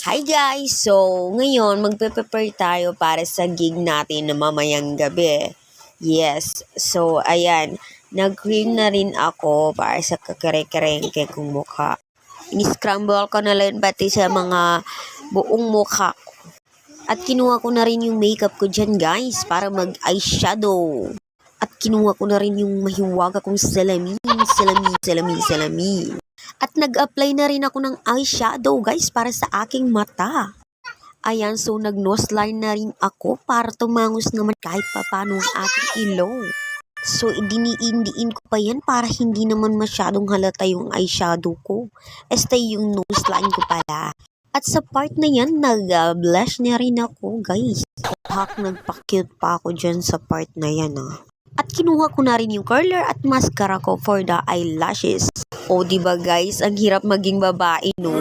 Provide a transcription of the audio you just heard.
Hi guys! So, ngayon magpe-prepare tayo para sa gig natin na mamayang gabi. Yes. So, ayan. Nag-cream na rin ako para sa kakare-karengke kong mukha. In-scramble ko na lang pati sa mga buong mukha. At kinuha ko na rin yung makeup ko dyan guys para mag-eyeshadow. At kinuha ko na rin yung mahiwaga kong salamin. At nag-apply na rin ako ng eyeshadow guys para sa aking mata. Ayan, so nag-nose line na rin ako para tumangos naman kahit papano ang ating ilong. So, idiniin ko pa yan para hindi naman masyadong halata yung eyeshadow ko. Yung nose line ko pala. At sa part na yan, nag-blush na rin ako guys. Nagpa-cute pa ako dyan sa part na yan At kinuha ko na rin yung curler at mascara ko for the eyelashes. O diba guys, ang hirap maging babae no?